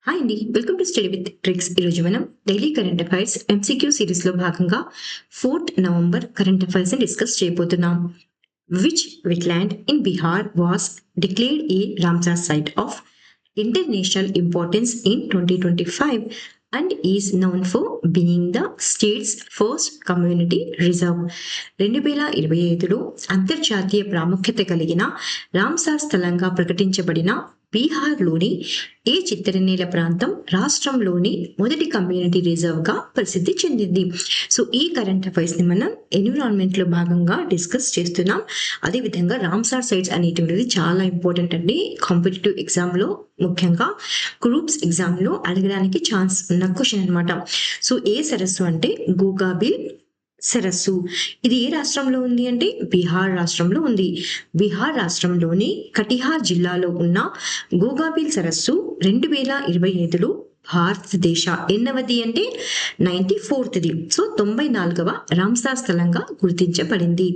Hi అండి, welcome to study with tricks. ఈరోజు మనం daily current affairs MCQ series లో భాగంగా 4th నవంబర్ కరెంట్ అఫైర్స్ ని డిస్కస్ చేయబోతున్నాం. Which wetland in Bihar was declared a Ramsar site of international importance in 2025 and is known for being the state's first community reserve. 2025లో అంతర్జాతీయ ప్రాముఖ్యత కలిగిన Ramsar స్థలంగా ప్రకటించబడిన బీహార్లోని ఏ చిత్తడినేల ప్రాంతం రాష్ట్రంలోని మొదటి కమ్యూనిటీ రిజర్వ్ గా ప్రసిద్ధి చెందింది. సో ఈ కరెంట్ అఫైర్స్ ని మనం ఎన్విరాన్మెంట్ లో భాగంగా డిస్కస్ చేస్తున్నాం. అదే విధంగా రామ్సార్ సైట్స్ అనేటువంటిది చాలా ఇంపార్టెంట్ అండి. కాంపిటేటివ్ ఎగ్జామ్ లో ముఖ్యంగా గ్రూప్స్ ఎగ్జామ్ లో అడగడానికి ఛాన్స్ ఉన్న క్వశ్చన్ అనమాట. సో ఏ సరస్సు అంటే గోగాబిల్ సరస్సు. ఇది ఏ రాష్ట్రంలో ఉంది అంటే బీహార్ రాష్ట్రంలో ఉంది. బీహార్ రాష్ట్రంలోని కటిహార్ జిల్లాలో ఉన్న గోగాబిల్ సరస్సు 2025లో భారతదేశ ఎన్నవది అంటే 94ది. సో 94వ రామ్సార్ స్థలంగా గుర్తించబడింది.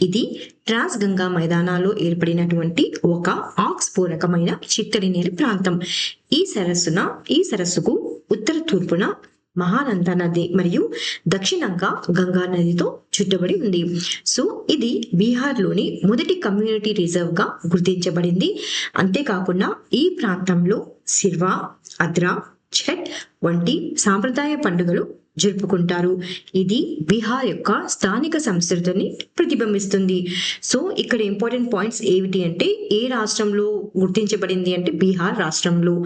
ఇది ట్రాన్స్ గంగా మైదానాల్లో ఏర్పడినటువంటి ఒక ఆక్స్పూరకమైన చిత్తడి నేల ప్రాంతం. ఈ సరస్సుకు ఉత్తర తూర్పున మహానంద నది మరియు దక్షిణంగా గంగా నదితో చుట్టబడి ఉంది. సో ఇది బీహార్లోని మొదటి కమ్యూనిటీ రిజర్వ్ గా గుర్తించబడింది. అంతేకాకుండా ఈ ప్రాంతంలో సిర్వా, అద్రా, ఛట్ వంటి సాంప్రదాయ పండుగలు జరుపుకుంటారు. ఇది బీహార్ యొక్క స్థానిక సంస్కృతిని ప్రతిబింబిస్తుంది. సో ఇక్కడ ఇంపార్టెంట్ పాయింట్స్ ఏమిటి అంటే ఏ రాష్ట్రంలో గుర్తించబడింది అంటే బీహార్ రాష్ట్రంలో.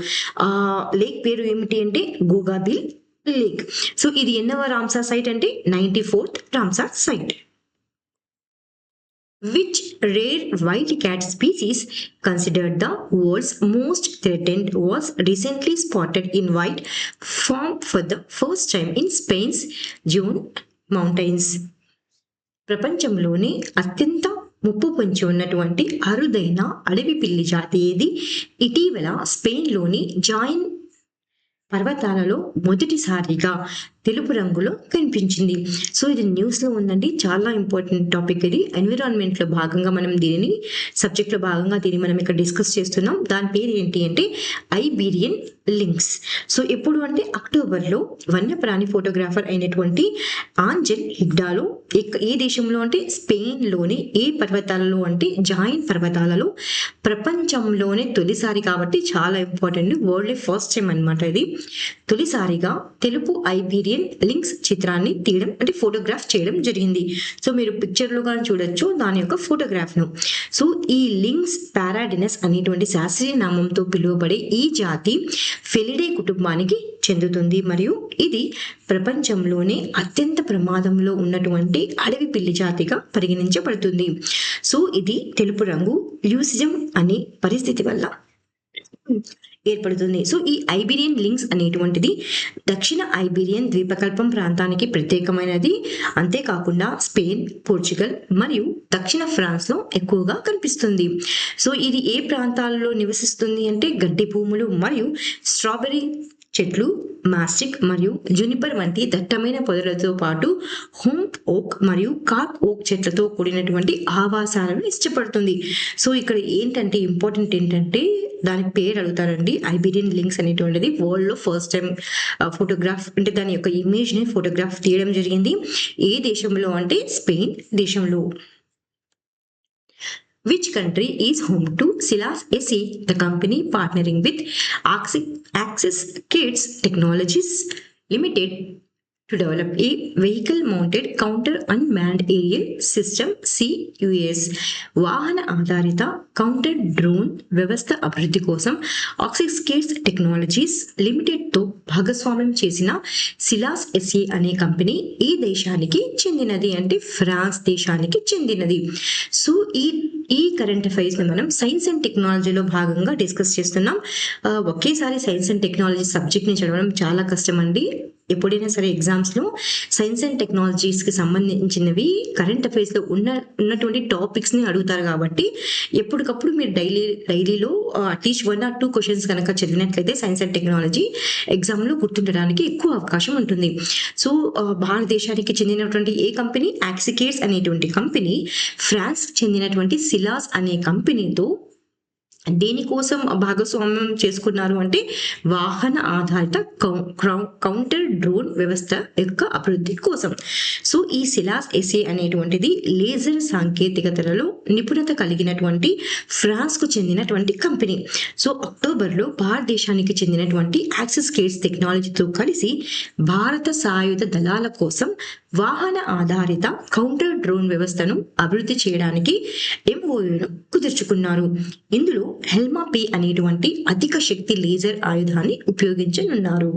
లేక్ పేరు ఏమిటి అంటే గోగాబిల్ లేక్. సో ఇది ఎన్నవ రామ్సార్ సైట్ అంటే 94th Ramsar site. Which rare white cat species considered the world's most threatened was recently spotted in white form for the first time in Spain's June mountains. ప్రపంచంలోనే అత్యంత ముప్పు పొంచి ఉన్నటువంటి అరుదైన అడవి పిల్లి జాతి ఏది? ఇటీవల స్పెయిన్లోని జాయిన్ పర్వతాలలో మొదటిసారిగా తెలుపు రంగులో కనిపించింది. సో ఇది న్యూస్ లో ఉందండి. చాలా ఇంపార్టెంట్ టాపిక్ ఇది. ఎన్విరాన్మెంట్ లో భాగంగా మనం దీనిని సబ్జెక్ట్ లో భాగంగా దీన్ని మనం ఇక్కడ డిస్కస్ చేస్తున్నాం. దాని పేరు ఏంటి అంటే ఐబీరియన్ లింక్స్. సో ఎప్పుడు అంటే అక్టోబర్లో వన్యప్రాణి ఫోటోగ్రాఫర్ అయినటువంటి ఆంజెల్ హిగ్డాలో ఏ దేశంలో అంటే స్పెయిన్ లోని ఏ పర్వతాలలో అంటే జాయిన్ పర్వతాలలో ప్రపంచంలోనే తొలిసారి కాబట్టి చాలా ఇంపార్టెంట్. వరల్డ్ ఫస్ట్ టైం అనమాట ఇది. తొలిసారిగా తెలుపు ఐబీరియన్ లింక్స్ చిత్రాన్ని తీయడం అంటే ఫోటోగ్రాఫ్ చేయడం జరిగింది. సో మీరు పిక్చర్ లో కానీ చూడొచ్చు దాని యొక్క ఫోటోగ్రాఫ్ ను. సో ఈ లింక్స్ పారాడినస్ అనేటువంటి శాస్త్రీయ నామంతో పిలువబడే ఈ జాతి ఫెలిడే కుటుంబానికి చెందుతుంది మరియు ఇది ప్రపంచంలోనే అత్యంత ప్రమాదంలో ఉన్నటువంటి అడవి పిల్లి జాతిగా పరిగణించబడుతుంది. సో ఇది తెలుపు రంగు ల్యూసిజం అనే పరిస్థితి వల్ల ఏర్పడుతుంది. సో ఈ ఐబీరియన్ లింక్స్ అనేటువంటిది దక్షిణ ఐబీరియన్ ద్వీపకల్పం ప్రాంతానికి ప్రత్యేకమైనది. అంతేకాకుండా స్పెయిన్, పోర్చుగల్ మరియు దక్షిణ ఫ్రాన్స్ లో ఎక్కువగా కనిపిస్తుంది. సో ఇది ఏ ప్రాంతాల్లో నివసిస్తుంది అంటే గడ్డి భూములు మరియు స్ట్రాబెర్రీ చెట్లు, మాస్టిక్ మరియు జునిపర్ వంటి దట్టమైన పొదలతో పాటు హోమ్ ఓక్ మరియు కార్క్ ఓక్ చెట్లతో కూడినటువంటి ఆవాసాలను ఇష్టపడుతుంది. సో ఇక్కడ ఏంటంటే ఇంపార్టెంట్ ఏంటంటే దాని పేరు అడుగుతారండి. ఐబీరియన్ లింక్స్ అనేటువంటిది వరల్డ్ లో ఫస్ట్ టైం ఫోటోగ్రాఫ్ అంటే దాని యొక్క ఇమేజ్ ని ఫోటోగ్రాఫ్ తీయడం జరిగింది. ఏ దేశంలో అంటే స్పెయిన్ దేశంలో. Which country is home to Silas SE, the company partnering with Axis Kids Technologies Limited to develop a vehicle-mounted counter-unmanned aerial system CUAS. వాహన ఆధారిత కౌంటర్ డ్రోన్ వ్యవస్థ అభివృద్ధి కోసం ఆక్సిస్ కిడ్స్ టెక్నాలజీస్ లిమిటెడ్తో భాగస్వామ్యం చేసిన సిలాస్ ఎస్ఏ అనే కంపెనీ ఈ దేశానికి చెందినది అంటే ఫ్రాన్స్ దేశానికి చెందినది. సో ఈ కరెంట్ అఫైర్స్ ని మనం సైన్స్ అండ్ టెక్నాలజీలో భాగంగా డిస్కస్ చేస్తున్నాం. ఒకేసారి సైన్స్ అండ్ టెక్నాలజీ సబ్జెక్ట్ ని చదవడం చాలా కష్టం అండి. ఎప్పుడైనా సరే ఎగ్జామ్స్ లో సైన్స్ అండ్ టెక్నాలజీస్ కి సంబంధించినవి కరెంట్ అఫైర్స్ లో ఉన్నటువంటి టాపిక్స్ ని అడుగుతారు కాబట్టి ఎప్పటికప్పుడు మీరు డైలీలో అట్లీస్ట్ 1 or 2 క్వశ్చన్స్ కనుక చదివినట్లయితే సైన్స్ అండ్ టెక్నాలజీ ఎగ్జామ్ లో గుర్తుండడానికి ఎక్కువ అవకాశం ఉంటుంది. సో భారతదేశానికి చెందినటువంటి ఏ కంపెనీ? యాక్సికేట్స్ అనేటువంటి కంపెనీ ఫ్రాన్స్ చెందినటువంటి సిలాస్ అనే కంపెనీతో దేనికోసం భాగస్వామ్యం చేసుకున్నారు అంటే వాహన ఆధారిత కౌంటర్ డ్రోన్ వ్యవస్థ యొక్క అభివృద్ధి కోసం. సో ఈ సిలాస్ ఎస్ఏ అనేటువంటిది లేజర్ సాంకేతికతలలో నిపుణత కలిగినటువంటి ఫ్రాన్స్ కు చెందినటువంటి కంపెనీ. సో అక్టోబర్లో భారతదేశానికి చెందినటువంటి యాక్సిస్ కిడ్స్ టెక్నాలజీతో కలిసి భారత సాయుధ దళాల కోసం వాహన ఆధారిత కౌంటర్ డ్రోన్ వ్యవస్థను అభివృద్ధి చేయడానికి ఎంఓయూను కుదుర్చుకున్నారు. ఇందులో హెల్మా పి అనేటువంటి అధిక శక్తి లేజర్ ఆయుధాన్ని ఉపయోగించనున్నారు.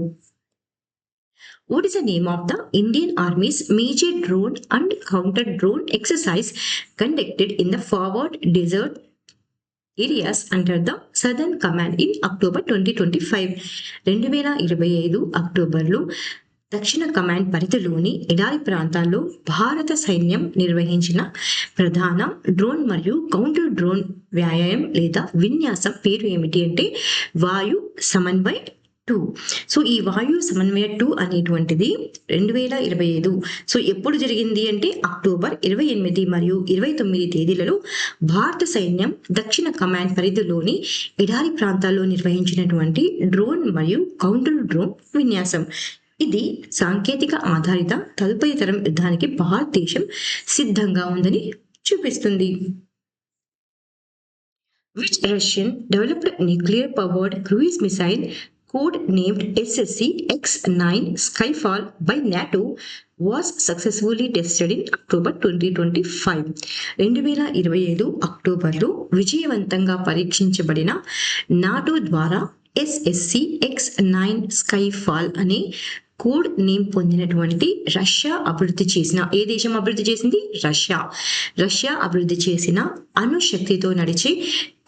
What is the name of the Indian Army's major drone and counter drone exercise conducted in the forward desert areas under the Southern Command in October 2025? 2025 అక్టోబర్లో దక్షిణ కమాండ్ పరిధిలోని ఎడారి ప్రాంతాల్లో భారత సైన్యం నిర్వహించిన ప్రధాన డ్రోన్ మరియు కౌంటర్ డ్రోన్ వ్యాయామం లేదా విన్యాసం పేరు ఏమిటి అంటే వాయు సమన్వయ్ 2. సో ఈ వాయు సమన్వయ 2 అనేటువంటిది 2025. సో ఎప్పుడు జరిగింది అంటే అక్టోబర్ 28 మరియు 29 తేదీలలో భారత సైన్యం దక్షిణ కమాండ్ పరిధిలోని ఎడారి ప్రాంతాల్లో నిర్వహించినటువంటి డ్రోన్ మరియు కౌంటర్ డ్రోన్ విన్యాసం. ఇది సాంకేతిక ఆధారిత తదుపరి తరం యుద్ధానికి భారతదేశం సిద్ధంగా ఉందని చూపిస్తుంది. Which Russian developed nuclear powered cruise missile code-named SSC-X9 Skyfall by NATO was successfully tested in October 2025. 2025 అక్టోబర్లో విజయవంతంగా పరీక్షించబడిన నాటో ద్వారా SSC-X9 Skyfall అనే కోడ్ నేమ్ పొందినటువంటి రష్యా అభివృద్ధి చేసిన, ఏ దేశం అభివృద్ధి చేసింది? రష్యా అభివృద్ధి చేసిన అణుశక్తితో నడిచే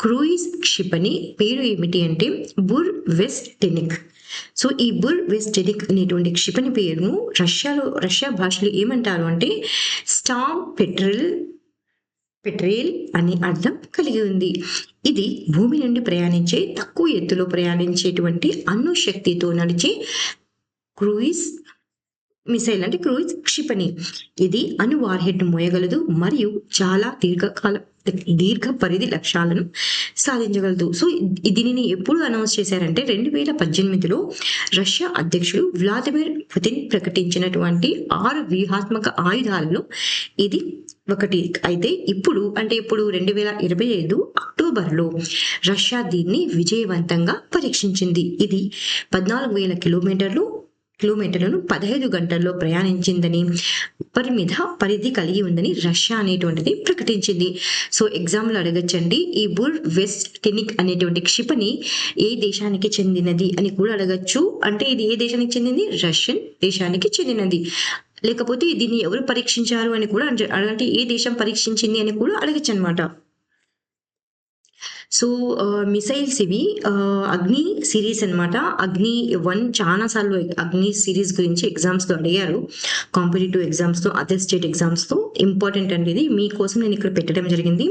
క్రూయిజ్ క్షిపణి పేరు ఏమిటి అంటే బుర్ వెస్టెనిక్. సో ఈ బుర్ వెస్టెనిక్ అనేటువంటి క్షిపణి పేరును రష్యా భాషలో ఏమంటారు అంటే స్టార్మ్ పెట్రేల్ అనే అర్థం కలిగి ఉంది. ఇది భూమి నుండి ప్రయాణించే, తక్కువ ఎత్తులో ప్రయాణించేటువంటి అణుశక్తితో నడిచే క్రూయిజ్ మిసైల్ అంటే క్రూయిజ్ క్షిపణి. ఇది అణు వార్హెడ్ మోయగలదు మరియు చాలా దీర్ఘ పరిధి లక్ష్యాలను సాధించగలదు. సో దీనిని ఎప్పుడు అనౌన్స్ చేశారంటే 2018లో రష్యా అధ్యక్షుడు వ్లాదిమిర్ పుతిన్ ప్రకటించినటువంటి 6 వ్యూహాత్మక ఆయుధాలలో ఇది ఒకటి. అయితే ఇప్పుడు 2025 అక్టోబర్లో రష్యా దీన్ని విజయవంతంగా పరీక్షించింది. ఇది 14,000 కిలోమీటర్లను 15 గంటల్లో ప్రయాణించిందని, పరిధి కలిగి ఉందని రష్యా అనేటువంటిది ప్రకటించింది. సో ఎగ్జామ్లో అడగచ్చండి, ఈ బుర్ వెస్టెనిక్ అనేటువంటి క్షిపణి ఏ దేశానికి చెందినది అని కూడా అడగచ్చు. అంటే ఇది ఏ దేశానికి చెందింది? రష్యన్ దేశానికి చెందినది. లేకపోతే దీన్ని ఎవరు పరీక్షించారు అని కూడా అంటే ఏ దేశం పరీక్షించింది అని కూడా అడగచ్చు అనమాట. సో మిసైల్స్ ఇవి అగ్ని సిరీస్ అనమాట. అగ్ని 1 చాలా సార్లు అగ్ని సిరీస్ గురించి ఎగ్జామ్స్లో అడిగారు, కాంపిటేటివ్ ఎగ్జామ్స్తో, అదర్ స్టేట్ ఎగ్జామ్స్తో. ఇంపార్టెంట్ అండి, ఇది మీకోసం నేను ఇక్కడ పెట్టడం జరిగింది.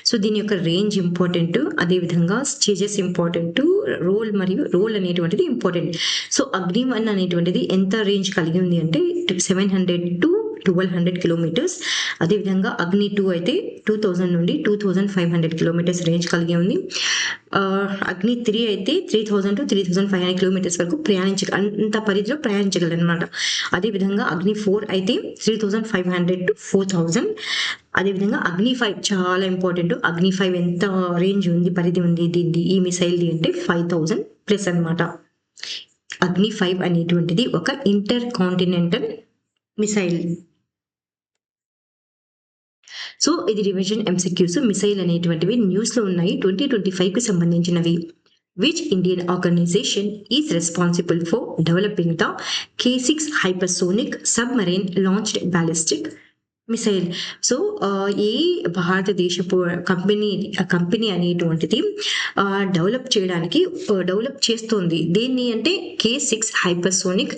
సో దీని యొక్క రేంజ్ ఇంపార్టెంట్, అదేవిధంగా స్టేజెస్ ఇంపార్టెంట్, రోల్ అనేటువంటిది ఇంపార్టెంట్. సో అగ్ని 1 అనేటువంటిది ఎంత రేంజ్ కలిగి ఉంది అంటే 700 to 1200 కిలోమీటర్స్. అదేవిధంగా అగ్ని 2 అయితే 2000 నుండి 2500 కిలోమీటర్స్ రేంజ్ కలిగి ఉంది. అగ్ని 3 అయితే 3000 to 3500 కిలోమీటర్స్ వరకు అంత పరిధిలో ప్రయాణించగలనమాట. అదేవిధంగా అగ్ని 4 అయితే 3500 to 4000. అదేవిధంగా అగ్ని 5 చాలా ఇంపార్టెంట్. అగ్ని 5 ఎంత రేంజ్ ఉంది, పరిధి ఉంది ఈ మిసైల్ అంటే 5000 ప్లస్ అనమాట. అగ్ని 5 అనేటువంటిది ఒక ఇంటర్ కాంటినెంటల్ మిసైల్. సో ఇది రివిజన్ MCQs. మిసైల్ అనేటువంటివి న్యూస్లో ఉన్నాయి, 2025కి సంబంధించినవి. Which Indian organization is responsible for developing the K6 hypersonic submarine launched ballistic missile? So ఏ భారతదేశపు కంపెనీ అనేటువంటిది డెవలప్ చేస్తుంది దేన్ని అంటే K6 hypersonic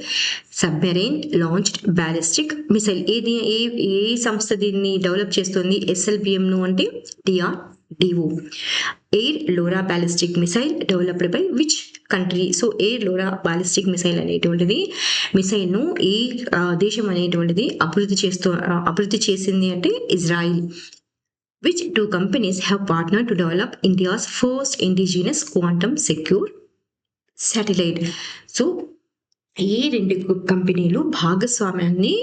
submarine launched ballistic missile. ఏ సంస్థ దీన్ని డెవలప్ చేస్తుంది? SLBM అంటే DRDO. Air LORA ballistic missile developed by which country? So air LORA ballistic missile అనేటువంటిది మిసైల్ను ఏ దేశం అనేటువంటిది అభివృద్ధి చేసింది అంటే Israel. Which two companies have partnered to develop India's first indigenous quantum secure satellite? So ఈ రెండు కంపెనీలు భాగస్వామ్యాన్ని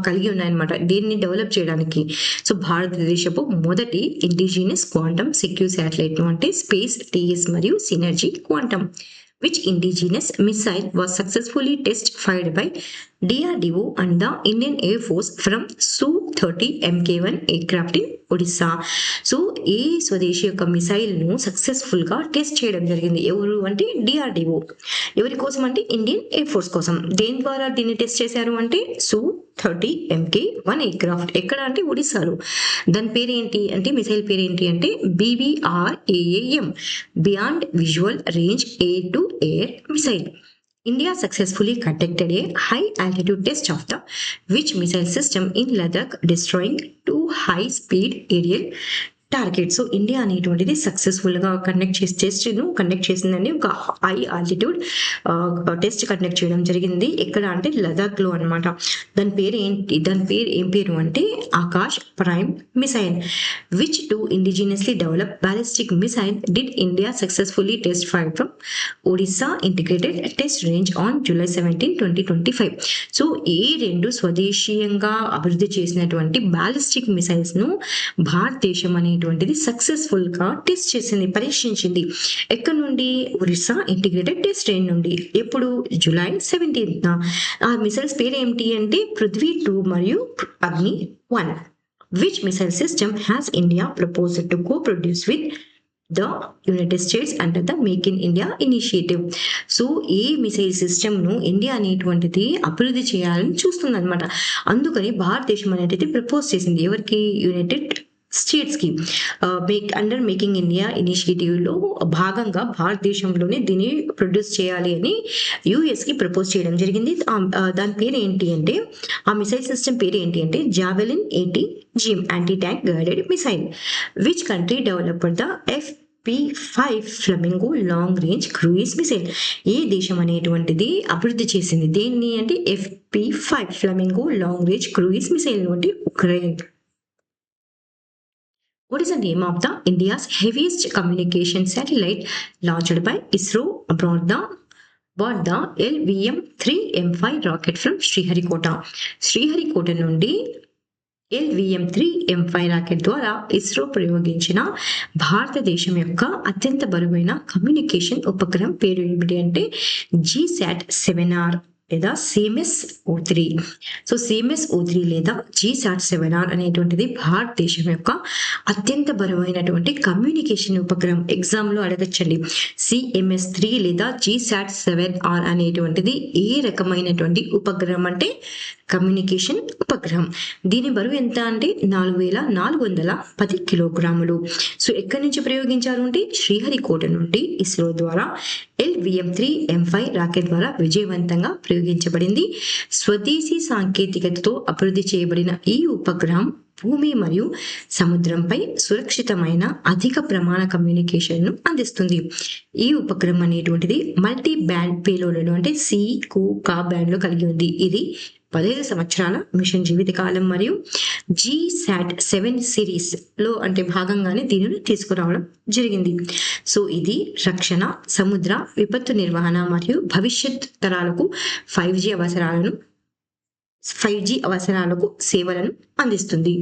కలిగి ఉన్నాయన్నమాట దీన్ని డెవలప్ చేయడానికి. సో భారతదేశపు మొదటి ఇండిజినియస్ క్వాంటమ్ సెక్యూర్ శాటిలైట్ ను అంటే స్పేస్ టీఎస్ మరియు synergy quantum. Which indigenous missile was successfully test fired by DRDO and the Indian Air Force from Su-30 Mk1 aircraft in Odisha. So ఈ స్వదేశీ యొక్క మిసైల్ ను సక్సెస్ఫుల్ గా టెస్ట్ చేయడం జరిగింది. ఎవరు అంటే డిఆర్డిఓ. ఎవరి కోసం అంటే ఇండియన్ ఎయిర్ ఫోర్స్ కోసం. దేని ద్వారా దీన్ని టెస్ట్ చేశారు అంటే Su-30 Mk1 ఎయిర్క్రాఫ్ట్. ఎక్కడ అంటే ఒడిస్సాలో. దాని పేరు ఏంటి అంటే మిసైల్ పేరు ఏంటి అంటే BBRAAM, beyond visual range air to air missile. India successfully conducted a high altitude test of the which missile system in Ladakh, destroying two high speed aerial target. So India అనేటువంటిది successful గా conduct చేసిందండి. ఒక high altitude test conduct చేయడం జరిగింది. ఎక్కడ అంటే లదాఖ్ లో అనమాట. దాని పేరు ఏం పేరు అంటే Akash prime missile. Which two indigenously develop ballistic missile did India successfully test fire from Odisha integrated test range on July 17, 2025. So ఈ రెండు స్వదేశీయంగా అభివృద్ధి చేసినటువంటి బ్యాలిస్టిక్ మిసైల్స్ ను భారతదేశం అనే సక్సెస్ఫుల్ గా టెస్ట్ చేసింది, పరీక్షించింది. ఎక్కడ నుండి? ఒరిస్సా ఇంటిగ్రేటెడ్ టెస్ట్ రేంజ్ నుండి. ఎప్పుడు? July 17th. ఆ మిసైల్స్ పేరు ఏమిటి అంటే పృథ్వీ 2 మరియు అగ్ని 1. Which missile system has India proposed to co-produce with the United States under the Make in India initiative? So ఈ మిసైల్ సిస్టమ్ ను ఇండియా అనేటువంటిది అభివృద్ధి చేయాలని చూస్తుంది అనమాట. అందుకని భారతదేశం అనేది ప్రపోజ్ చేసింది. ఎవరికి? యునైటెడ్ స్టేట్స్ కి. అండర్ మేకింగ్ ఇండియా ఇనిషియేటివ్ లో భాగంగా భారతదేశంలోనే దీన్ని ప్రొడ్యూస్ చేయాలి అని యుఎస్ కి ప్రపోజ్ చేయడం జరిగింది. దాని పేరు ఏంటి అంటే ఆ మిసైల్ సిస్టమ్ పేరు ఏంటి అంటే Javelin 80 GM anti tank guided missile. Which country developed the FP5 Flamingo long range cruise missile. ఏ దేశం అనేటువంటిది అభివృద్ధి చేసింది దేన్ని అంటే FP5 Flamingo long range cruise missile అంటే Ukraine. What is the name of the India's heaviest communication satellite launched by ISRO aboard the LVM-3M5 rocket from Sriharikota? Sriharikota నుండి LVM-3M5 rocket ద్వారా ఇస్రో ప్రయోగించిన భారతదేశం యొక్క అత్యంత బరువైన కమ్యూనికేషన్ ఉపగ్రహం పేరు ఏమిటి అంటే GSAT-7R లేదా CMS-03. సో CMS-03 లేదా GSAT-7R అనేటువంటిది భారతదేశం యొక్క అత్యంత బరువైనటువంటి కమ్యూనికేషన్ ఉపగ్రహం. ఎగ్జామ్ లో అడగచ్చండి. CMS-3 లేదా GSAT-7R అనేటువంటిది ఏ రకమైనటువంటి ఉపగ్రహం అంటే కమ్యూనికేషన్ ఉపగ్రహం. దీని బరువు ఎంత అంటే 4410 కిలోగ్రాములు. సో ఎక్కడి నుంచి ప్రయోగించారు అంటే శ్రీహరికోట నుండి ఇస్రో ద్వారా LVM-3M5 రాకెట్ ద్వారా విజయవంతంగా ప్రయోగించబడింది. స్వదేశీ సాంకేతికతతో అభివృద్ధి చేయబడిన ఈ ఉపగ్రహం భూమి మరియు సముద్రంపై సురక్షితమైన అధిక ప్రమాణ కమ్యూనికేషన్ ను అందిస్తుంది. ఈ ఉపగ్రహం అనేటువంటిది మల్టీ బ్యాండ్ పేలోడ్లను అంటే కా బ్యాండ్ లో కలిగి ఉంది. ఇది 15 సంవత్సరాల మిషన్ జీవితకాలం మరియు GSAT-7 సిరీస్ లో అంటే భాగంగానే దీనిని తీసుకురావడం జరిగింది. సో ఇది రక్షణ, సముద్ర విపత్తు నిర్వహణ మరియు భవిష్యత్ తరాలకు 5G అవసరాలకు సేవలను అందిస్తుంది.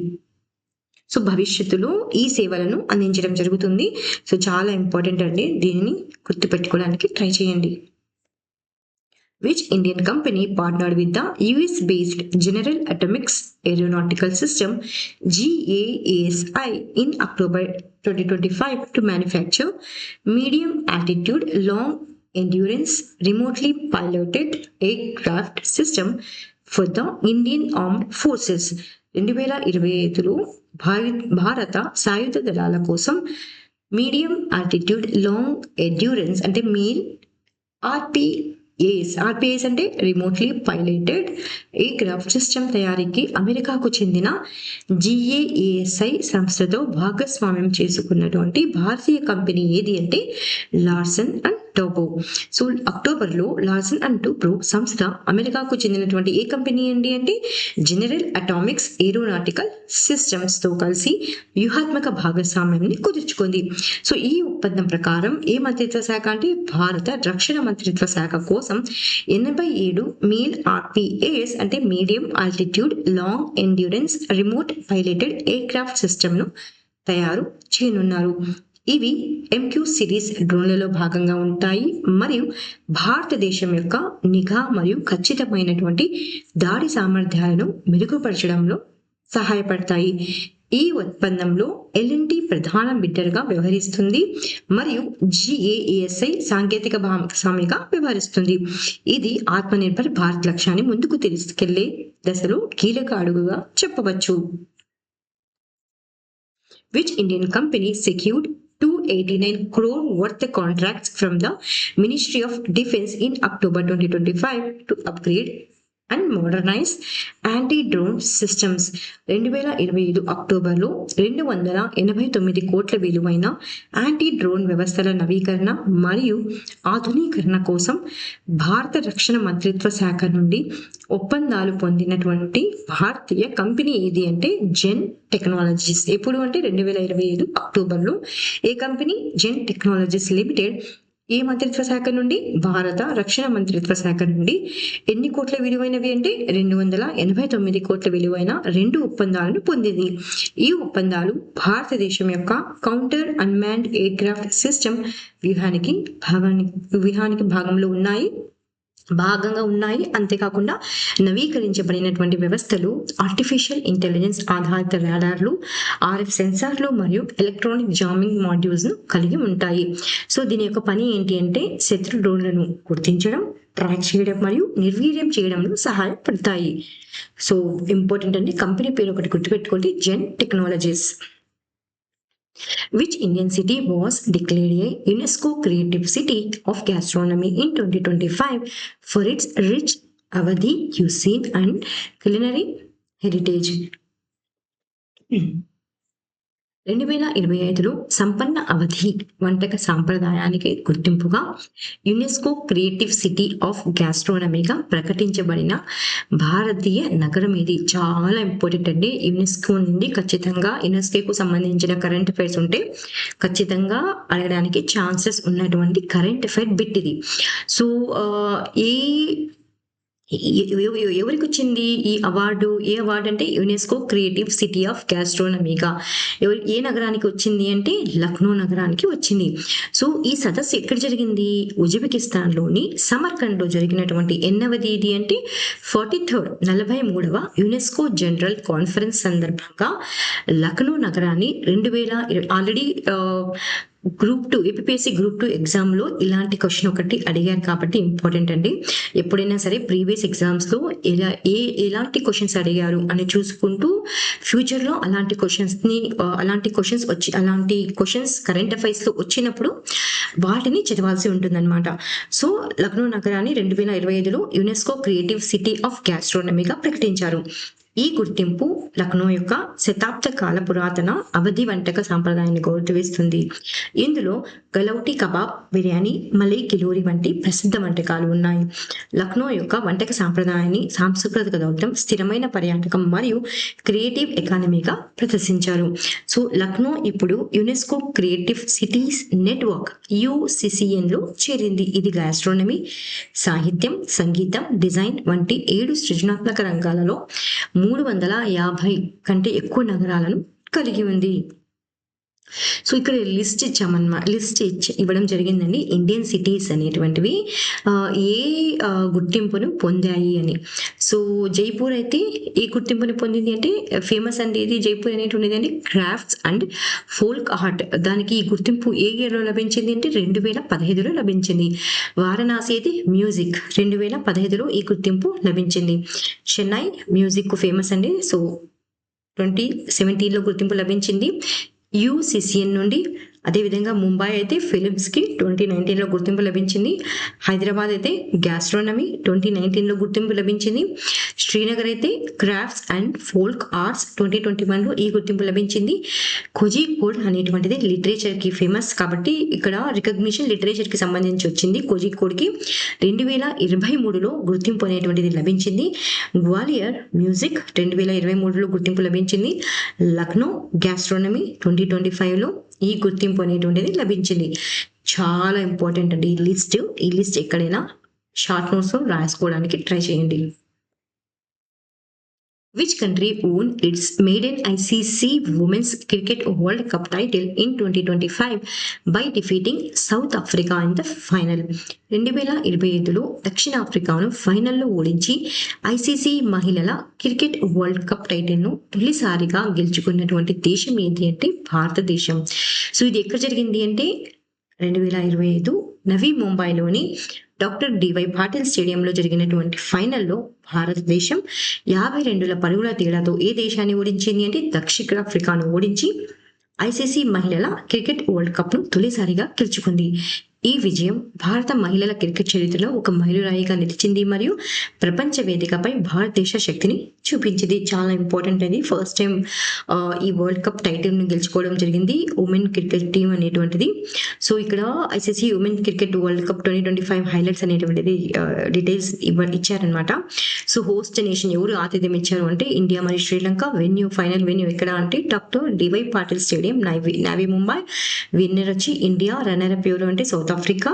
సో భవిష్యత్తులో ఈ సేవలను అందించడం జరుగుతుంది. సో చాలా ఇంపార్టెంట్ అండి, దీనిని గుర్తుపెట్టుకోవడానికి ట్రై చేయండి. Which Indian company partnered with the US-based General Atomics Aeronautical System GAASI in October 2025 to manufacture medium altitude long endurance remotely piloted aircraft system for the Indian Armed Forces? 2025లో భారత సాయుధ దళాల కోసం medium altitude long endurance అంటే meal RPS అంటే remotely piloted aircraft system తయారీకి అమెరికాకు చెందిన GAASI సంస్థతో భాగస్వామ్యం చేసుకున్నటువంటి భారతీయ కంపెనీ ఏది అంటే లార్సన్ అండ్ టోబో. సో అక్టోబర్లో లార్సన్ అండ్ టూబ్రో సంస్థ అమెరికాకు చెందినటువంటి ఏ కంపెనీ అండి అంటే జనరల్ అటామిక్స్ ఏరోనాటికల్ సిస్టమ్స్ తో కలిసి వ్యూహాత్మక భాగస్వామ్యాన్ని కుదుర్చుకుంది. సో ఈ ఒప్పందం ప్రకారం ఏ మంత్రిత్వ శాఖ అంటే భారత రక్షణ మంత్రిత్వ శాఖ కోసం 87 మీల్ RPAS అంటే medium altitude long endurance remote piloted air craft system ను తయారు చేయనున్నారు. ఇవి MQ సిరీస్ డ్రోన్లలో భాగంగా ఉంటాయి మరియు భారతదేశం యొక్క నిఘా మరియు ఖచ్చితమైనటువంటి దాడి సామర్థ్యాలను మెరుగుపరచడంలో సహాయపడతాయి. ఈ ఒప్పందంలో L&T ప్రధాన బిడ్డర్గా వ్యవహరిస్తుంది మరియు GAESI సాంకేతిక భాగస్వామిగా వ్యవహరిస్తుంది. ఇది ఆత్మనిర్భర్ భారత్ లక్ష్యాన్ని ముందుకు తీసుకెళ్లే దశలో కీలక అడుగుగా చెప్పవచ్చు. Which Indian company secured 289 crore worth contracts from the Ministry of Defence in October 2025 to upgrade and modernize anti-drone systems? 2025 అక్టోబర్లో 289 కోట్ల విలువైన యాంటీ డ్రోన్ వ్యవస్థల నవీకరణ మరియు ఆధునీకరణ కోసం భారత రక్షణ మంత్రిత్వ శాఖ నుండి ఒప్పందాలు పొందినటువంటి భారతీయ కంపెనీ ఏది అంటే జెన్ టెక్నాలజీస్. ఎప్పుడు అంటే 2025 అక్టోబర్లో ఏ కంపెనీ? జెన్ టెక్నాలజీస్ లిమిటెడ్ ఏ మంత్రిత్వ శాఖ నుండి? భారత రక్షణ మంత్రిత్వ శాఖ నుండి ఎన్ని కోట్ల విలువైనవి అంటే 289 కోట్ల విలువైన 2 ఒప్పందాలను పొందింది. ఈ ఒప్పందాలు భారతదేశం యొక్క counter unmanned air craft system వ్యూహానికి భాగంగా ఉన్నాయి. అంతేకాకుండా నవీకరించబడినటువంటి వ్యవస్థలు ఆర్టిఫిషియల్ ఇంటెలిజెన్స్ ఆధారిత రాడార్లు, RF సెన్సార్లు మరియు ఎలక్ట్రానిక్ జామింగ్ మాడ్యూల్స్ ను కలిగి ఉంటాయి. సో దీని యొక్క పని ఏంటి అంటే శత్రు డ్రోన్లను గుర్తించడం, ట్రాక్ చేయడం మరియు నిర్వీర్యం చేయడంలో సహాయపడతాయి. సో ఇంపార్టెంట్ అండి, కంపెనీ పేరు ఒకటి గుర్తుపెట్టుకోండి, జెన్ technologies. Which Indian city was declared a UNESCO Creative City of Gastronomy in 2025 for its rich Awadhi cuisine and culinary heritage? 2025లో సంపన్న అవధి వంటక సాంప్రదాయానికి గుర్తింపుగా యునెస్కో క్రియేటివ్ సిటీ ఆఫ్ గ్యాస్ట్రోనమీగా ప్రకటించబడిన భారతీయ నగరం ఇది. చాలా ఇంపార్టెంట్ అండి. యునెస్కో నుండి ఖచ్చితంగా యునెస్కోకు సంబంధించిన కరెంట్ అఫైర్స్ ఉంటే ఖచ్చితంగా అడగడానికి ఛాన్సెస్ ఉన్నటువంటి కరెంట్ అఫైర్ బిట్ ఇది. సో ఎవరికి వచ్చింది ఈ అవార్డు? ఏ అవార్డు అంటే యునెస్కో క్రియేటివ్ సిటీ ఆఫ్ గ్యాస్ట్రోనమీగా ఏ నగరానికి వచ్చింది అంటే లక్నో నగరానికి వచ్చింది. సో ఈ సదస్సు ఎక్కడ జరిగింది? ఉజ్బెకిస్తాన్లోని సమర్కండ్లో జరిగినటువంటి ఎన్నవది ఇది అంటే 43వ యునెస్కో జనరల్ కాన్ఫరెన్స్ సందర్భంగా లక్నో నగరాన్ని ఆల్రెడీ గ్రూప్ 2 ఏపీఎస్సీ గ్రూప్ 2 ఎగ్జామ్లో ఇలాంటి క్వశ్చన్ ఒకటి అడిగారు కాబట్టి ఇంపార్టెంట్ అండి. ఎప్పుడైనా సరే ప్రీవియస్ ఎగ్జామ్స్లో ఎలాంటి క్వశ్చన్స్ అడిగారు అని చూసుకుంటూ ఫ్యూచర్లో అలాంటి క్వశ్చన్స్ కరెంట్ అఫైర్స్లో వచ్చినప్పుడు వాటిని చదవాల్సి ఉంటుందన్నమాట. సో లక్నో నగరాన్ని 2025లో యునెస్కో క్రియేటివ్ సిటీ ఆఫ్ గ్యాస్ట్రోనమీగా ప్రకటించారు. ఈ గుర్తింపు లక్నో యొక్క శతాబ్ద కాల పురాతన అవధి వంటక సాంప్రదాయాన్ని గౌరవిస్తుంది. ఇందులో గలౌటీ కబాబ్, బిర్యానీ, మలై కిలోరి వంటి ప్రసిద్ధ వంటకాలు ఉన్నాయి. లక్నో యొక్క వంటక సాంప్రదాయాన్ని సాంస్కృతిక దౌత్యం, స్థిరమైన పర్యాటకం మరియు క్రియేటివ్ ఎకానమీగా ప్రదర్శించారు. సో లక్నో ఇప్పుడు UNESCO creative cities network UCCN లో చేరింది. ఇది గ్యాస్ట్రోనమీ, సాహిత్యం, సంగీతం, డిజైన్ వంటి 7 సృజనాత్మక రంగాలలో 350 కంటే ఎక్కువ నగరాలను కలిగి ఉంది. సో ఇక్కడ లిస్ట్ ఇవ్వడం జరిగిందండి. ఇండియన్ సిటీస్ అనేటువంటివి ఏ గుర్తింపును పొందాయి అని. సో జైపూర్ అయితే ఏ గుర్తింపును పొందింది అంటే ఫేమస్ అండి. ఇది జైపూర్ అనేటువంటిది అండి క్రాఫ్ట్స్ అండ్ ఫోల్క్ ఆర్ట్. దానికి ఈ గుర్తింపు ఏ ఇయర్లో లభించింది అంటే 2015లో లభించింది. వారణాసి అయితే మ్యూజిక్ 2015లో ఈ గుర్తింపు లభించింది. చెన్నై మ్యూజిక్ ఫేమస్ అండి. సో 2017లో గుర్తింపు లభించింది. UCCN నుండి అదేవిధంగా ముంబై అయితే ఫిలిమ్స్కి 2019లో గుర్తింపు లభించింది. హైదరాబాద్ అయితే గ్యాస్ట్రోనమీ 2019లో గుర్తింపు లభించింది. శ్రీనగర్ అయితే క్రాఫ్ట్స్ అండ్ ఫోల్క్ ఆర్ట్స్ 2021లో ఈ గుర్తింపు లభించింది. కోజికోడ్ అనేటువంటిది లిటరేచర్కి ఫేమస్ కాబట్టి ఇక్కడ రికగ్నిషన్ లిటరేచర్కి సంబంధించి వచ్చింది. కోజికోడ్కి 2023లో గుర్తింపు అనేటువంటిది లభించింది. గ్వాలియర్ మ్యూజిక్ 2023లో గుర్తింపు లభించింది. లక్నో గ్యాస్ట్రోనమీ 2025లో ఈ గుర్తింపు అనేటువంటిది లభించింది. చాలా ఇంపార్టెంట్ అండి ఈ లిస్ట్ ఎక్కడైనా షార్ట్ నోట్స్ రాసుకోవడానికి ట్రై చేయండి. Which country won its maiden ICC Women's Cricket World Cup title in 2025 by defeating South Africa in the final? 2025లో దక్షిణాఫ్రికాను ఫైనల్లో ఓడించి ఐసీసీ మహిళల క్రికెట్ వరల్డ్ కప్ టైటిల్ను తొలిసారిగా గెలుచుకున్నటువంటి దేశం ఏంటి అంటే భారతదేశం. సో ఇది ఎక్కడ జరిగింది అంటే 2025 నవీ ముంబైలోని డాక్టర్ డివై పాటిల్ స్టేడియంలో జరిగినటువంటి ఫైనల్లో భారతదేశం 52 పరుగుల తేడాతో ఏ దేశాన్ని ఓడించింది అంటే దక్షిణాఫ్రికాను ఓడించి ఐసీసీ మహిళల క్రికెట్ వరల్డ్ కప్ను తొలిసారిగా గెలుచుకుంది. ఈ విజయం భారత మహిళల క్రికెట్ చరిత్రలో ఒక మైలురాయిగా నిలిచింది మరియు ప్రపంచ వేదికపై భారతదేశ శక్తిని చూపించింది. చాలా ఇంపార్టెంట్ అది. ఫస్ట్ టైం ఈ వరల్డ్ కప్ టైటిల్ని గెలుచుకోవడం జరిగింది ఉమెన్ క్రికెట్ టీం అనేటువంటిది. సో ఇక్కడ ICC women cricket world cup 2025 highlights అనేటువంటిది డీటెయిల్స్ ఇచ్చారనమాట. సో హోస్ట్ నేషన్ ఎవరు ఆతిథ్యం ఇచ్చారు అంటే ఇండియా మరియు శ్రీలంక. ఫైనల్ వెన్యూ ఎక్కడ అంటే డాక్టర్ డివై పాటిల్ స్టేడియం నవీ ముంబై. విన్నర్ వచ్చి ఇండియా. రన్నర్ అప్ ఎవరు అంటే south Africa.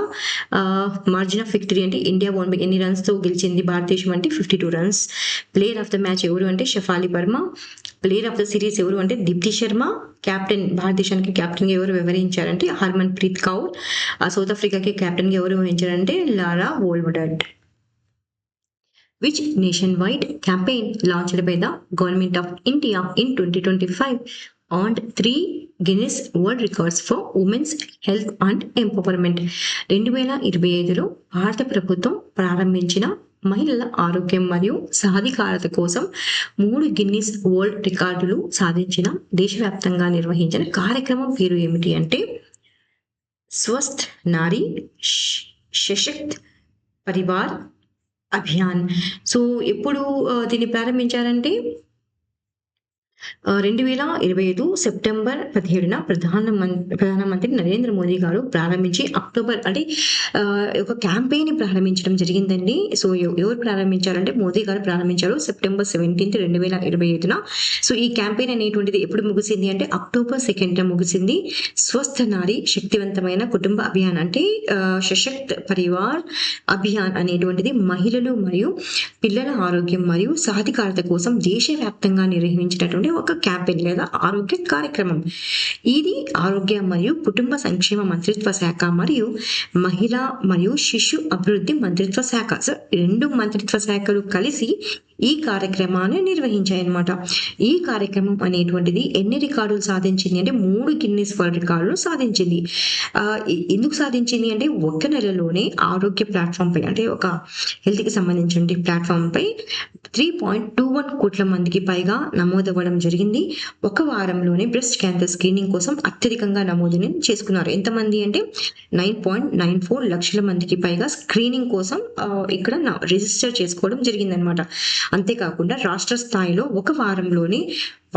Margin of victory అంటే ఇండియా ఎన్ని రన్స్ తో గెలిచింది భారతదేశం అంటే 52 runs. Player of the match ఎవరు అంటే Shafali Varma. Player of the series ఎవరు అంటే దీప్తి శర్మ. కెప్టెన్ భారతదేశానికి కెప్టెన్ ఎవరు వివరించారంటే హర్మన్ ప్రీత్ కౌర్. సౌత్ ఆఫ్రికాకి కెప్టెన్ ఎవరు వివరించారంటే లారా వోల్వడట్. Which nationwide campaign launched by the Government of India in 2025 earned 3 Guinness World Records for Women's Health and Empowerment? 2025లో భారత ప్రభుత్వం ప్రారంభించిన మహిళల ఆరోగ్యం మరియు సాధికారత కోసం 3 గిన్నిస్ వరల్డ్ రికార్డులు సాధించిన దేశవ్యాప్తంగా నిర్వహించిన కార్యక్రమం పేరు ఏమిటి అంటే స్వస్థ్ నారీ సశక్త్ పరివార్ అభియాన్. సో ఎప్పుడు దీన్ని ప్రారంభించారంటే 2025 సెప్టెంబర్ 17న ప్రధానమంత్రి నరేంద్ర మోదీ గారు ప్రారంభించి అక్టోబర్ అంటే ఒక క్యాంపెయిన్ ప్రారంభించడం జరిగిందండి. సో ఎవరు ప్రారంభించారంటే మోదీ గారు ప్రారంభించారు సెప్టెంబర్ 17, 2025న. సో ఈ క్యాంపెయిన్ అనేటువంటిది ఎప్పుడు ముగిసింది అంటే అక్టోబర్ 2న ముగిసింది. స్వస్థ నారీ శక్తివంతమైన కుటుంబ అభియాన్ అంటే సశక్త్ పరివార్ అభియాన్ అనేటువంటిది మహిళలు మరియు పిల్లల ఆరోగ్యం మరియు సాధికారత కోసం దేశవ్యాప్తంగా నిర్వహించినటువంటి ఒక క్యాంపెయిన్ లేదా ఆరోగ్య కార్యక్రమం. ఇది ఆరోగ్య మరియు కుటుంబ సంక్షేమ మంత్రిత్వ శాఖ మరియు మహిళా మరియు శిశు అభివృద్ధి మంత్రిత్వ శాఖ 2 మంత్రిత్వ శాఖలు కలిసి ఈ కార్యక్రమాన్ని నిర్వహించాయన్నమాట. ఈ కార్యక్రమం అనేటువంటిది ఎన్ని రికార్డులు సాధించింది అంటే 3 గిన్నిస్ వరల్డ్ రికార్డులు సాధించింది. ఎందుకు సాధించింది అంటే ఒక నెలలోనే ఆరోగ్య ప్లాట్ఫామ్ పై అంటే ఒక హెల్త్ కి సంబంధించిన ప్లాట్ఫామ్ పై 3.21 కోట్ల మందికి పైగా నమోదవ్వడం జరిగింది. ఒక వారంలోనే బ్రెస్ట్ క్యాన్సర్ స్క్రీనింగ్ కోసం అత్యధికంగా నమోదుని చేసుకున్నారు. ఎంతమంది అంటే 9.94 లక్షల మందికి పైగా స్క్రీనింగ్ కోసం ఇక్కడ రిజిస్టర్ చేసుకోవడం జరిగిందనమాట. అంతేకాకుండా రాష్ట్ర స్థాయిలో ఒక వారంలోనే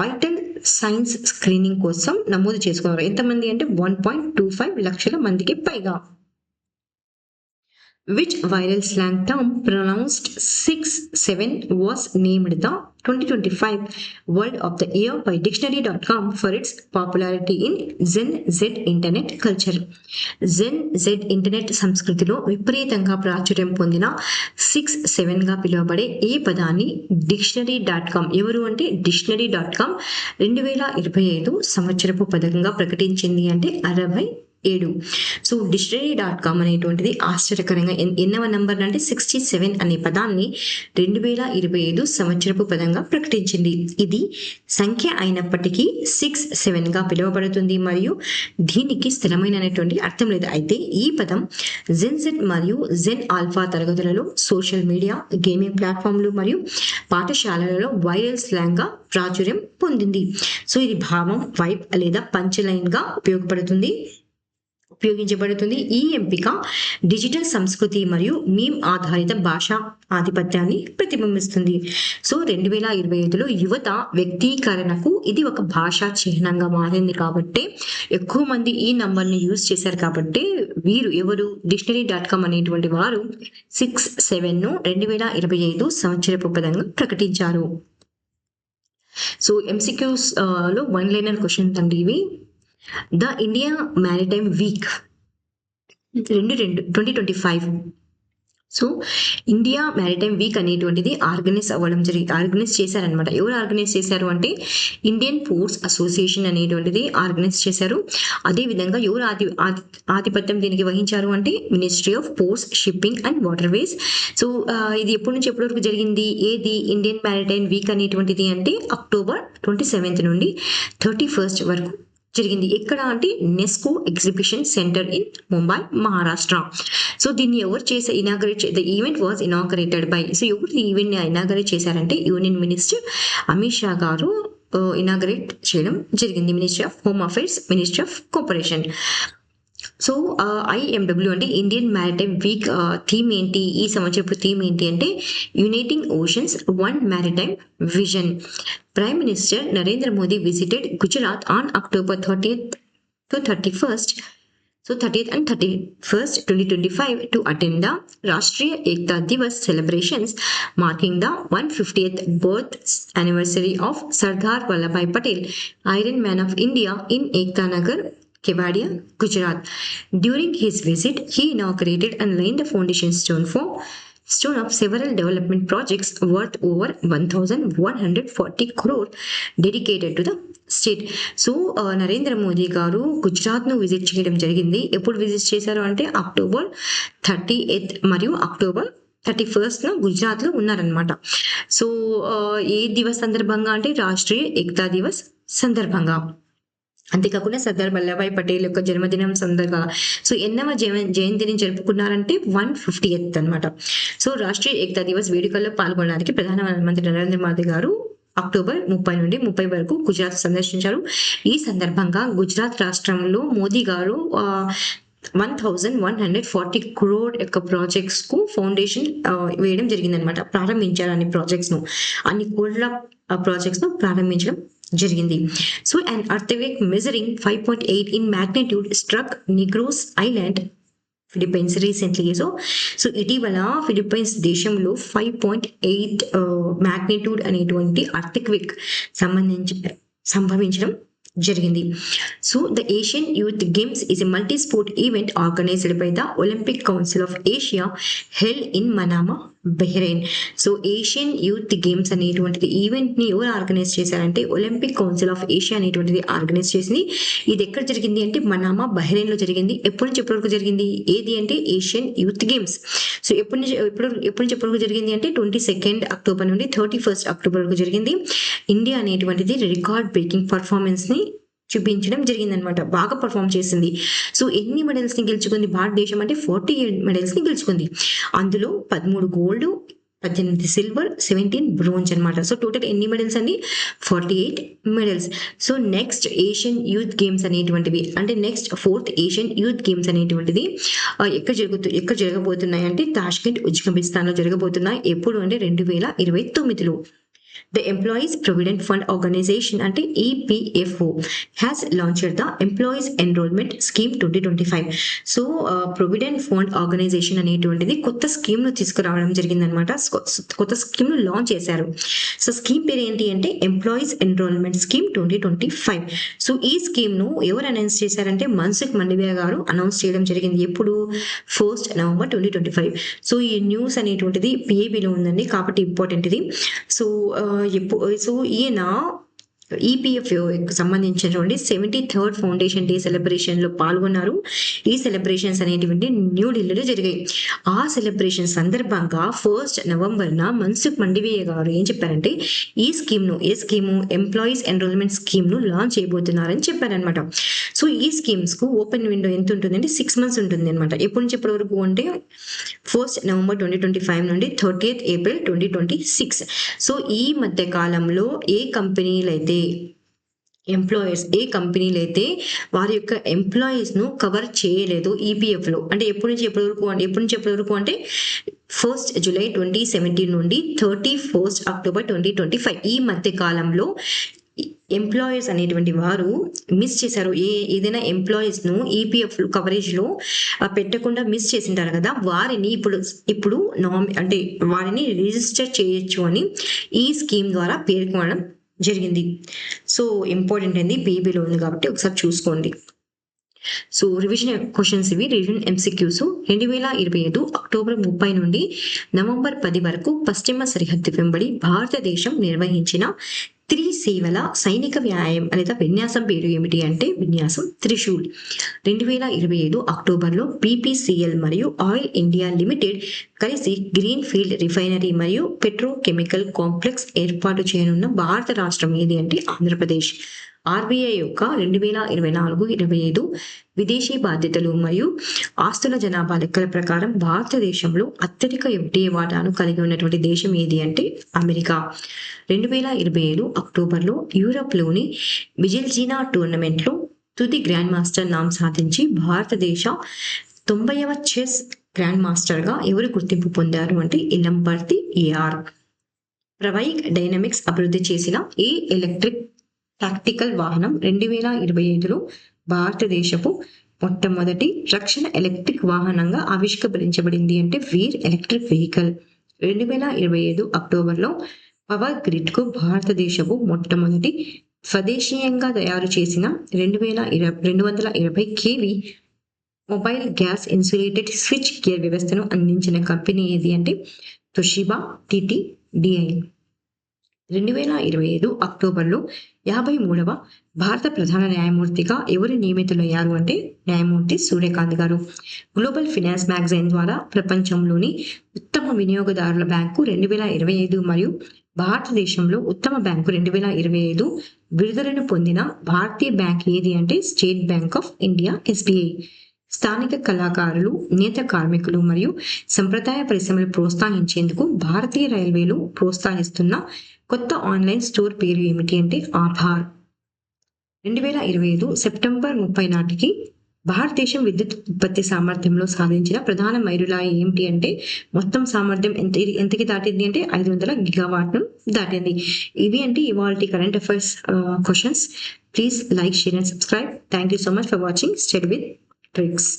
వైటల్ సైన్స్ స్క్రీనింగ్ కోసం నమోదు చేసుకున్నారు. ఎంతమంది అంటే 1.25 లక్షల మందికి పైగా. Which viral slang term pronounced 6-7 was named the 2025 Word of the Year by Dictionary.com for its popularity in Gen Z internet culture? Gen Z internet సంస్కృతిలో విపరీతంగా ప్రాచుర్యం పొందిన 6-7గా పిలువబడే ఈ పదాన్ని Dictionary.com ఎవరు అంటే Dictionary.com 2025 సంవత్సరపు పదంగా ప్రకటించింది అంటే 67. సో Dictionary.com అనేటువంటిది ఆశ్చర్యకరంగా ఎన్నవ నంబర్ అంటే 67 అనే పదాన్ని 2025 సంవత్సరపు పదంగా ప్రకటించింది. ఇది సంఖ్య అయినప్పటికీ 6-7గా పిలువబడుతుంది మరియు దీనికి స్థిరమైనటువంటి అర్థం లేదు. అయితే ఈ పదం జెన్ జెడ్ మరియు జెన్ ఆల్ఫా తరగతులలో సోషల్ మీడియా, గేమింగ్ ప్లాట్ఫామ్లు మరియు పాఠశాలలలో వైరల్ స్లాంగ్ గా ప్రాచుర్యం పొందింది. సో ఇది భావం, వైబ్ లేదా పంచ్ లైన్ గా ఉపయోగపడుతుంది. ఉపయోగించబడుతుంది. ఈ ఎంపిక డిజిటల్ సంస్కృతి మరియు మీమ్ ఆధారిత భాషా ఆధిపత్యాన్ని ప్రతిబింబిస్తుంది. సో 2025లో యువత వ్యక్తీకరణకు ఇది ఒక భాషా చిహ్నంగా మారింది కాబట్టి ఎక్కువ మంది ఈ నంబర్ని యూజ్ చేశారు కాబట్టి వీరు ఎవరు dictionary.com అనేటువంటి వారు 6/7ను 2025 సంవత్సరపు పదంగా ప్రకటించారు. సో MCQs లో వన్ లైనర్ క్వశ్చన్ అండి ఇవి. The India maritime week 2025. So India maritime week అనేటువంటిది ఆర్గనైజ్ చేశారనమాట. ఎవరు ఆర్గనైజ్ చేశారు అంటే ఇండియన్ పోర్ట్స్ అసోసియేషన్ అనేటువంటిది ఆర్గనైజ్ చేశారు. అదేవిధంగా ఎవరు ఆధిపత్యం దీనికి వహించారు అంటే ministry of ports, shipping and waterways. So ఇది ఎప్పటి నుంచి ఎప్పటి వరకు జరిగింది? ఏది ఇండియన్ మ్యారిటైమ్ వీక్ అనేటువంటిది అంటే October 27 నుండి 31 వరకు జరిగింది. ఎక్కడ అంటే Nesco exhibition centre in Mumbai, Maharashtra. So దీన్ని ఎవరు the event was inaugurated by. So ఎవరు ఈ ఈవెంట్ ఇనాగరేట్ చేశారంటే యూనియన్ మినిస్టర్ అమిత్ షా గారు ఇనాగరేట్ చేయడం జరిగింది. Ministry of home affairs, ministry of cooperation. So IMW అంటే ఇండియన్ మ్యారిటైమ్ వీక్ థీమ్ ఏంటి? ఈ సంవత్సరపు థీమ్ ఏంటి అంటే uniting oceans, one maritime vision. Prime minister Narendra Modi visited Gujarat on October 30th to 31st. So 30th and 31st 2025 to attend the Rashtriya Ekta Divas celebrations marking the 150th birth anniversary of Sardar Vallabhbhai Patel, Iron Man of India, in Ekta Nagar, Kevadia, Gujarat. During his visit, he inaugurated and laid the foundation stone of several development projects worth over 1,140 crore dedicated to the state. So Narendra Modi గారు గుజరాత్ను visit చేయడం జరిగింది. ఎప్పుడు visit చేశారు అంటే October 30th మరియు October 31st గుజరాత్లో ఉన్నారనమాట. So ఏ దివస్ సందర్భంగా అంటే రాష్ట్రీయ ఏకతా దివస్ సందర్భంగా. అంతేకాకుండా సర్దార్ వల్లభాయ్ పటేల్ యొక్క జన్మదినం సందర్భంగా. సో ఎన్నవ జయంతిని జరుపుకున్నారంటే 150th అనమాట. సో రాష్ట్రీయ ఏకతా దివస్ వేడుకల్లో పాల్గొనడానికి ప్రధానమంత్రి నరేంద్ర మోదీ గారు October 30 నుండి 30 వరకు గుజరాత్ సందర్శించారు. ఈ సందర్భంగా గుజరాత్ రాష్ట్రంలో మోదీ గారు 1,140 crore యొక్క ప్రాజెక్ట్స్ కు ఫౌండేషన్ వేయడం జరిగిందనమాట. ప్రారంభించారు అన్ని కోట్ల ప్రాజెక్ట్స్ ను ప్రారంభించడం జరిగింది. So an earthquake measuring 5.8 in magnitude struck Negros Island, Philippines recently. So ఇటీవల ఫిలిప్పైన్స్ దేశంలో 5.8 మ్యాగ్నిట్యూడ్ అనేటువంటి అర్త్క్వేక్ సంభవించడం జరిగింది. So the Asian youth games is a multi sport event organised by the Olympic council of Asia held in Manama, Bahrain. So Asian youth games అనేటువంటిది event ని ఎవరు organise చేశారంటే Olympic council of Asia అనేటువంటిది organise చేసింది. ఇది ఎక్కడ జరిగింది అంటే మనామా, బహ్రెయిన్ లో జరిగింది. ఎప్పటి నుంచి ఎప్పటి వరకు జరిగింది? ఏది అంటే ఏషియన్ యూత్ గేమ్స్. సో ఎప్పటి నుంచి ఎప్పటి వరకు జరిగింది అంటే 22nd October నుండి 31st October వరకు జరిగింది. ఇండియా అనేటువంటిది రికార్డ్ బ్రేకింగ్ పర్ఫార్మెన్స్ ని చూపించడం జరిగిందనమాట. బాగా పర్ఫామ్ చేసింది. సో ఎన్ని మెడల్స్ ని గెలుచుకుంది భారతదేశం అంటే 48 మెడల్స్ ని గెలుచుకుంది. అందులో 13 గోల్డ్, 18 సిల్వర్, 17 బ్రోంజ్ అనమాట. సో టోటల్ ఎన్ని మెడల్స్ అండి? 48 medals. So next Asian youth games అనేటువంటివి అంటే next 4th Asian youth games అనేటువంటిది ఎక్కడ జరగబోతున్నాయి అంటే తాష్కెంట్, ఉజ్బెకిస్తాన్ లో జరగబోతున్నాయి. ఎప్పుడు అంటే 2029లో. The Employees Provident Fund Organization అంటే EPFO has launched the Employees Enrollment Scheme 2025. So provident fund organisation అనేటువంటిది కొత్త స్కీమ్ ను తీసుకురావడం జరిగిందనమాట. కొత్త స్కీమ్ ను లాంచ్ చేశారు. సో స్కీమ్ పేరు ఏంటి అంటే ఎంప్లాయీస్ ఎన్రోల్మెంట్ స్కీమ్ 2025. సో ఈ స్కీమ్ ను ఎవరు అనౌన్స్ చేశారంటే మన్సుఖ్ మాండవీయ గారు అనౌన్స్ చేయడం జరిగింది. ఎప్పుడు? 1st November 2025. సో ఈ న్యూస్ అనేటువంటిది PABలో ఉందండి కాబట్టి ఇంపార్టెంట్ ఇది. సో ఈయన ఈపీఎఫ్ఓ సంబంధించినటువంటి 73rd ఫౌండేషన్ డే సెలబ్రేషన్ లో పాల్గొన్నారు. ఈ సెలబ్రేషన్స్ అనేటువంటి న్యూఢిల్లీలో జరిగాయి. ఆ సెలబ్రేషన్ సందర్భంగా 1st November మన్సుఖ్ మాండవీయ గారు ఏం చెప్పారంటే ఈ స్కీము ఎంప్లాయీస్ ఎన్రోల్మెంట్ స్కీమ్ ను లాంచ్ చేయబోతున్నారని చెప్పారనమాట. సో ఈ స్కీమ్స్ కు ఓపెన్ విండో ఎంత ఉంటుందంటే 6 months ఉంటుంది అనమాట. ఎప్పటి నుంచి ఎప్పటి వరకు అంటే 1st November 2025 నుండి 30th April 2026. సో ఈ మధ్య కాలంలో ఏ కంపెనీలు అయితే ఎంప్లాయర్స్ ఏ కంపెనీలు అయితే వారి యొక్క ఎంప్లాయీస్ను కవర్ చేయలేదు ఈపీఎఫ్లో, అంటే ఎప్పటి నుంచి ఎప్పటి వరకు అంటే 1st జూలై 2017 నుండి 31st అక్టోబర్ 2025 ఈ మధ్య కాలంలో ఎంప్లాయీస్ అనేటువంటి వారు మిస్ చేశారు. ఏదైనా ఎంప్లాయీస్ను ఈపీఎఫ్ కవరేజ్లో పెట్టకుండా మిస్ చేసింటారు కదా, వారిని ఇప్పుడు అంటే వారిని రిజిస్టర్ చేయొచ్చు అని ఈ స్కీమ్ ద్వారా పేర్కొనడం జరిగింది. సో ఇంపార్టెంట్ అయింది, బీబీలో ఉంది కాబట్టి ఒకసారి చూసుకోండి. సో రివిజన్ క్వశ్చన్స్ ఇవి, రివిజన్ ఎంసీక్యూస్. 2025 అక్టోబర్ 30 నుండి నవంబర్ 10 వరకు పశ్చిమ సరిహద్దు వెంబడి భారతదేశం నిర్వహించిన త్రిసేవల సైనిక వ్యాయామం లేదా విన్యాసం పేరు ఏమిటి అంటే విన్యాసం త్రిశూల్. 2025 అక్టోబర్లో బీపీసీఎల్ మరియు ఆయిల్ ఇండియా లిమిటెడ్ కలిసి గ్రీన్ ఫీల్డ్ రిఫైనరీ మరియు పెట్రోకెమికల్ కాంప్లెక్స్ ఏర్పాటు చేయనున్న భారత రాష్ట్రం ఏది అంటే ఆంధ్రప్రదేశ్. ఆర్బీఐ యొక్క 2024-25 విదేశీ బాధ్యతలు మరియు ఆస్తుల జనాభా లెక్కల ప్రకారం భారతదేశంలో అత్యధిక ఎఫ్డీఐ వాటాను కలిగి ఉన్నటువంటి దేశం ఏది అంటే అమెరికా. 2025 అక్టోబర్లో యూరప్లోని విజిల్జీనా టోర్నమెంట్లో తుది గ్రాండ్ మాస్టర్ నామ్ సాధించి భారతదేశ 90వ చెస్ గ్రాండ్ మాస్టర్గా ఎవరు గుర్తింపు పొందారు అంటే ఇలంపర్తి ఏఆర్. ప్రవైక్ డైనమిక్స్ అభివృద్ధి చేసిన ఏ ఎలక్ట్రిక్ టాక్టికల్ వాహనం 2025లో భారతదేశపు మొట్టమొదటి రక్షణ ఎలక్ట్రిక్ వాహనంగా ఆవిష్కరించబడింది అంటే వీర్ ఎలక్ట్రిక్ వెహికల్. 2025 అక్టోబర్లో పవర్ గ్రిడ్కు భారతదేశపు మొట్టమొదటి స్వదేశీయంగా తయారు చేసిన 220 kV mobile gas insulated switch gear వ్యవస్థను అందించిన కంపెనీ ఏది అంటే తొషిబా టిటిడిఐ. 2025 అక్టోబర్లో 53వ భారత ప్రధాన న్యాయమూర్తిగా ఎవరు నియమితులయ్యారు అంటే న్యాయమూర్తి సూర్యకాంత్ గారు. గ్లోబల్ ఫినాన్స్ మ్యాగజైన్ ద్వారా ప్రపంచంలోని ఉత్తమ వినియోగదారుల బ్యాంకు 2025 మరియు భారతదేశంలో ఉత్తమ బ్యాంకు 2025 విడుదలను పొందిన భారతీయ బ్యాంక్ ఏది అంటే state bank of India SBI. స్థానిక కళాకారులు, నేత కార్మికులు మరియు సంప్రదాయ పరిశ్రమలు ప్రోత్సహించేందుకు భారతీయ రైల్వేలు ప్రోత్సహిస్తున్న కొత్త ఆన్లైన్ స్టోర్ పేరు ఏమిటి అంటే ఆధార్. 2025 సెప్టెంబర్ 30 నాటికి భారతదేశం విద్యుత్ ఉత్పత్తి సామర్థ్యంలో సాధించిన ప్రధాన మైలురాయి ఏమిటి అంటే మొత్తం సామర్థ్యం ఎంతకి దాటింది అంటే 500 గిగావాట్ను దాటింది. ఇవి అంటే ఇవాల్టి current affairs questions. Please like, share and subscribe. Thank you so much for watching. Study with tricks.